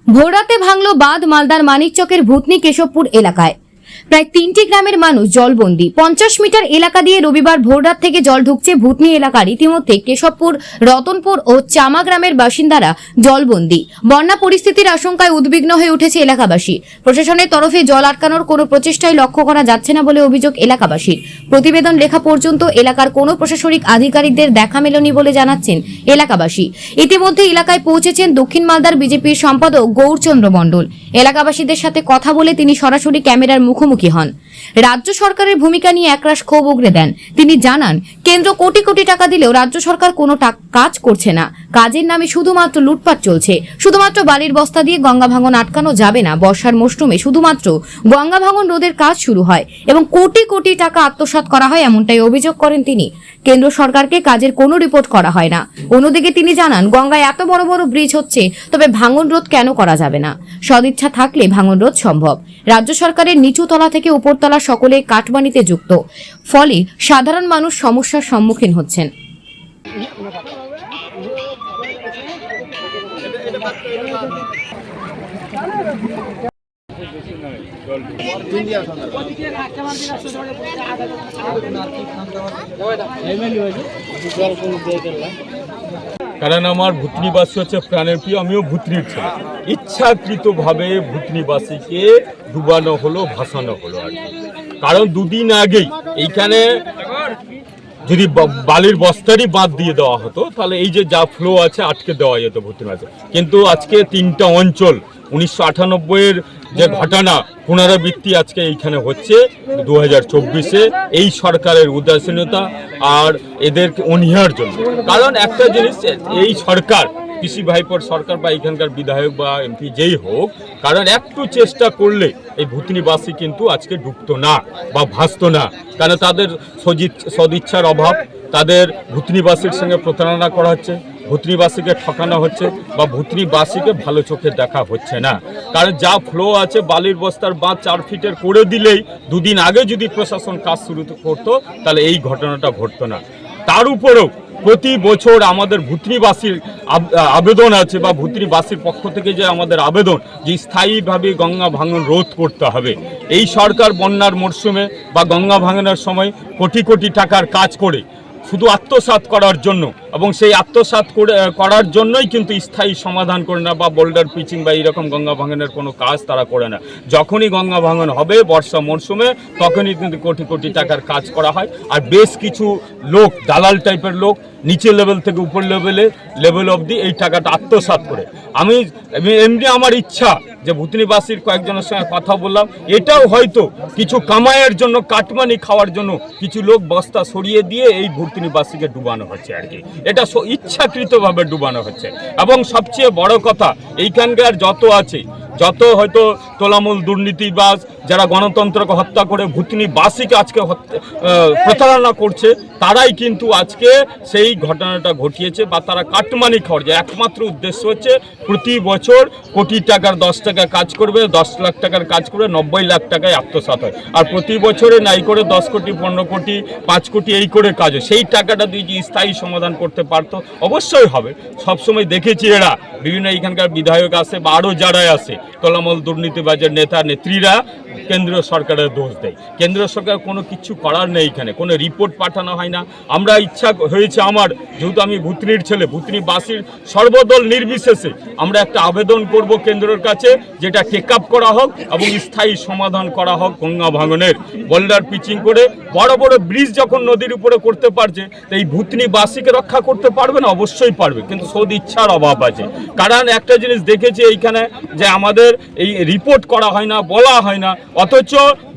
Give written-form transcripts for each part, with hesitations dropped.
ভোররাতে ভাঙল বাঁধ মালদার মানিকচকের ভূতনি কেশবপুর এলাকায়। প্রায় 3টি গ্রামের মানুষ জলবন্দী। 50 মিটার এলাকা দিয়ে রবিবার ভোররাত থেকে জল ঢুকছে ভূতনি এলাকার। ইতিমধ্যে কেশবপুর, রতনপুর ও চামা গ্রামের বাসিন্দারা জলবন্দী। বন্যা পরিস্থিতির আশঙ্কায় উদ্বিগ্ন হয়ে উঠেছে এলাকাবাসী। প্রশাসনের তরফে জল আটকানোর কোনো প্রচেষ্টাই লক্ষ্য করা যাচ্ছে না বলে অভিযোগ এলাকাবাসীর। প্রতিবেদন লেখা পর্যন্ত এলাকার কোনো প্রশাসনিক আধিকারিকদের দেখা মেলেনি বলে জানাচ্ছেন এলাকাবাসী। ইতিমধ্যে এলাকায় পৌঁছেছেন দক্ষিণ মালদার বিজেপির সম্পাদক গৌরচন্দ্র মণ্ডল। এলাকাবাসীদের সাথে কথা বলে তিনি সরাসরি ক্যামেরার মুখোমুখি হন। রাজ্য সরকারের ভূমিকা নিয়ে একরাশ ক্ষোভ উগরে দেন। তিনি জানান, কেন্দ্র কোটি কোটি টাকা দিলেও রাজ্য সরকার কোনো কাজ করছে না। কাজের নামে শুধুমাত্র লুটপাট চলছে। শুধুমাত্র বালির বস্তা দিয়ে গঙ্গা ভাঙন আটকানো যাবে না। বর্ষার মৌসুমে শুধুমাত্র গঙ্গা ভাঙন রোধের কাজ শুরু হয় এবং কোটি কোটি টাকা আত্মসাৎ করা হয়, এমনটাই অভিযোগ করেন তিনি। কেন্দ্র সরকারকে কাজের কোনো রিপোর্ট করা হয় না। অন্যদিকে তিনি জানান, গঙ্গায় এত বড় বড় ব্রিজ হচ্ছে, তবে ভাঙন রোধ কেন করা যাবে না? সদিচ্ছা থাকলে ভাঙন রোধ সম্ভব। রাজ্য সরকারের নিচু তলা থেকে উপরতলা সকলে কাটমানিতে যুক্ত, ফলে সাধারণ মানুষ সমস্যার সম্মুখীন হচ্ছেন। কারণ আমার ভূতনিবাসী হচ্ছে প্রাণের প্রিয়, আমিও ভূতনির ছেলে। ইচ্ছাকৃতভাবে ভূতনিবাসীকে ডুবানো হলো, ভাসানো হলো আর কি। কারণ দুদিন আগেই এইখানে যদি বালির বস্তারই বাদ দিয়ে দেওয়া হতো, তাহলে এই যে যা ফ্লো আছে আটকে দেওয়া যেত ভূতনিবাসী। কিন্তু আজকে 3টা অঞ্চল 1998-এর যে ঘটনা পুনরাবৃত্তি আজকে এইখানে হচ্ছে 2024-এ এই সরকারের উদাসীনতা আর এদের অনীহার জন্য। কারণ একটা জিনিস, এই সরকার কৃষি ভাইপোর সরকার বা এখানকার বিধায়ক বা এমপি যেই হোক, কারণ একটু চেষ্টা করলে এই ভূতনিবাসী কিন্তু আজকে ডুবতো না বা ভাসতো না। কারণ তাদের সদিচ্ছার অভাব, তাদের ভূতনিবাসীর সঙ্গে প্রতারণা করা হচ্ছে, ভূতনিবাসীকে ঠকানো হচ্ছে বা ভূতনিবাসীকে ভালো চোখে দেখা হচ্ছে না। কারণ যা ফ্লো আছে, বালির বস্তার বাঁধ 4 ফিটের করে দিলেই দুদিন আগে যদি প্রশাসন কাজ শুরু করতো, তাহলে এই ঘটনাটা ঘটতো না। তার উপরেও প্রতি বছর আমাদের ভূতনিবাসীর আবেদন আছে বা ভূতনিবাসীর পক্ষ থেকে যে আমাদের আবেদন, যে স্থায়ীভাবে গঙ্গা ভাঙন রোধ করতে হবে। এই সরকার বন্যার মরশুমে বা গঙ্গা ভাঙনের সময় কোটি কোটি টাকার কাজ করে শুধু আত্মসাৎ করার জন্য, এবং সেই আত্মসাৎ করার জন্যই কিন্তু স্থায়ী সমাধান করে না বা বোল্ডার পিচিং বা এইরকম গঙ্গা ভাঙনের কোনো কাজ তারা করে না। যখনই গঙ্গা ভাঙন হবে বর্ষা মরশুমে, তখনই কিন্তু কোটি কোটি টাকার কাজ করা হয়। আর বেশ কিছু লোক, দালাল টাইপের লোক, নিচে লেভেল থেকে উপর লেভেল অবধি এই টাকাটা আত্মসাৎ করে। আমি এমনি আমার ইচ্ছা যে ভূতনিবাসীর কয়েকজনের সঙ্গে কথা বললাম, এটাও হয়তো কিছু কামাইয়ের জন্য, কাটমানি খাওয়ার জন্য কিছু লোক বস্তা সরিয়ে দিয়ে এই ভূতনিবাসীকে ডুবানো হচ্ছে আর কি। এটা ইচ্ছাকৃতভাবে ডুবানো হচ্ছে। এবং সবচেয়ে বড় কথা, এইখানকার যত হয়তো তোলামূল দুর্নীতিবাজ যারা গণতন্ত্রকে হত্যা করে ভূতনিবাসীকে আজকে প্রতারণা করছে, তারাই কিন্তু আজকে সেই ঘটনাটা ঘটিয়েছে বা তারা কাটমানি খাওয়ার যে একমাত্র উদ্দেশ্য হচ্ছে প্রতি বছর কোটি টাকার 10 টাকা কাজ করবে, 10 লাখ টাকার কাজ করবে, 90 লাখ টাকায় আত্মসাৎ হয়। আর প্রতি বছরে নাই করে 10 কোটি, 15 কোটি, 5 কোটি এই করে কাজ হয়। সেই টাকাটা দিয়ে যে স্থায়ী সমাধান করতে পারতো, অবশ্যই হবে। সবসময় দেখেছি এরা বিভিন্ন এখানকার বিধায়ক আছে বা আরও যারাই আছে, তোলামূল দুর্নীতিবাজের নেতা নেত্রীরা কেন্দ্রীয় সরকারের দোষ দেয়। কেন্দ্রীয় সরকার কোনো কিছু করার নেই, এখানে কোনো রিপোর্ট পাঠানো হয় না। আমরা ইচ্ছা হয়েছে আমার, যেহেতু আমি ভূতনির ছেলে, ভূতনিবাসীর সর্বদল নির্বিশেষে আমরা একটা আবেদন করব কেন্দ্রের কাছে, যেটা টেক আপ করা হোক এবং স্থায়ী সমাধান করা হোক গঙ্গা ভাঙনের। বোল্ডার পিচিং করে বড় বড় ব্রিজ যখন নদীর উপরে করতে পারছে, তো এই ভূতনিবাসীকে রক্ষা করতে পারবে না? অবশ্যই পারবে, কিন্তু সদিচ্ছার অভাব আছে। কারণ একটা জিনিস দেখেছি এইখানে, যে আমাদের এই রিপোর্ট করা হয় না, বলা হয় না, অথচ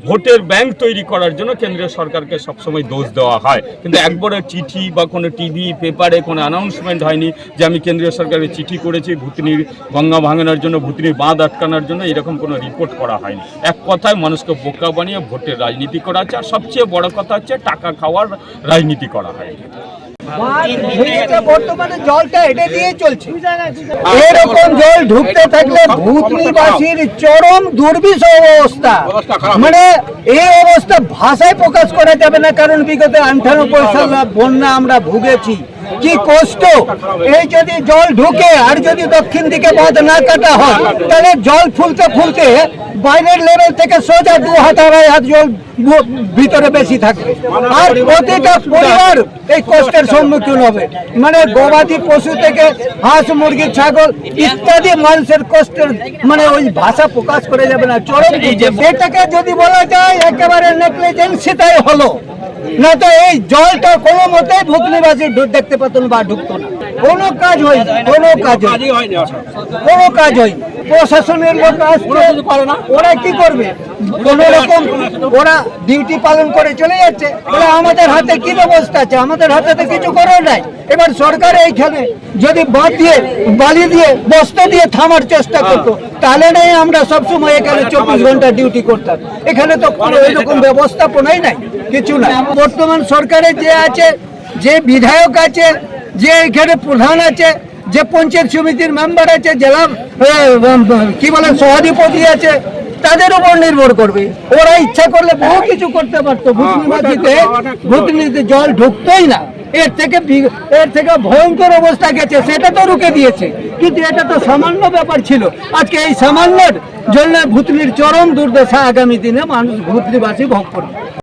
ভোটের ব্যাংক তৈরি করার জন্য কেন্দ্রীয় সরকারকে সবসময় দোষ দেওয়া হয়, কিন্তু একবারের চিঠি বা কোনো টিভি পেপারে কোনো অ্যানাউন্সমেন্ট হয়নি যে আমি কেন্দ্রীয় সরকারের চিঠি করেছি ভুতনির গঙ্গা ভাঙানোর জন্য, ভুতনির বাঁধ আটকানোর জন্য, এরকম কোনো রিপোর্ট করা হয়নি। এক কথায় মানুষকে বোকা বানিয়ে ভোটের রাজনীতি করা হচ্ছে, আর সবচেয়ে বড় কথা হচ্ছে টাকা খাওয়ার রাজনীতি করা হয়। বর্তমানে জলটা এটা দিয়ে চলছে, এরকম জল ঢুকতে থাকলে ভূতনিবাসীর চরম দুর্বিষহ অবস্থা, মানে এই অবস্থা ভাষায় প্রকাশ করা যাবে না। কারণ বিগত 98 সাল বন্যা আমরা ভুগেছি, কি কষ্ট। এই যদি জল ঢুকে আর যদি দক্ষিণ দিকে বাঁধ না কাটা হয়, তাহলে জল ফুলতে ফুলতে বাইরের লেভেল থেকে সোজা 2 হাত 2.5 হাত জল ভিতরে বেশি থাকবে, আর প্রতিটা পরিবার এই কষ্টের সম্মুখীন হবে। মানে গবাদি পশু থেকে হাঁস মুরগি ছাগল ইত্যাদি মানুষের কষ্টের মানে ওই ভাষা প্রকাশ করে যাবে না। চরম এটাকে যদি বলা যায় একেবারে নেগলিজেন্সি তাই হলো, না তো এই জলটা কোনো মতেই ভুতনিবাসী দেখতে পেত না বা ঢুকতো না। কোনো কাজ হয়নি, কোনো কাজ হয়নি, কোনো কাজ হয়নি। প্রশাসনের লোক আসছে, ওরা কি করবে? কোন রকম ওরা ডিউটি পালন করে চলে যাচ্ছে। বলে আমাদের হাতে কি ব্যবস্থা আছে? আমাদের হাতে তো কিছু করার নাই। এবার সরকার এইখানে যদি বাদ দিয়ে বালি দিয়ে বস্তা দিয়ে থামার চেষ্টা করতো, তাহলে নেই আমরা সবসময় এখানে 24 ঘন্টা ডিউটি করতাম। এখানে তো কোনো এরকম ব্যবস্থাপনাই নাই, কিছু নাই। বর্তমান সরকারে যে আছে, যে বিধায়ক আছে, যে এখানে প্রধান আছে, যে পঞ্চায়েত সমিতির মেম্বার আছে, জেলা কি বলে সভাধিপতি আছে, তাদের উপর নির্ভর করবে। ওরা ইচ্ছা করলে বহু কিছু করতে পারতো। ভুতনিতে জল ঢুকতোই না। এর থেকে ভয়ঙ্কর অবস্থা গেছে, সেটা তো রুখে দিয়েছে, কিন্তু এটা তো সামান্য ব্যাপার ছিল। আজকে এই সামান্যের জন্য ভুতনির চরম দুর্দশা আগামী দিনে মানুষ ভুতনিবাসী ভোগ করবে।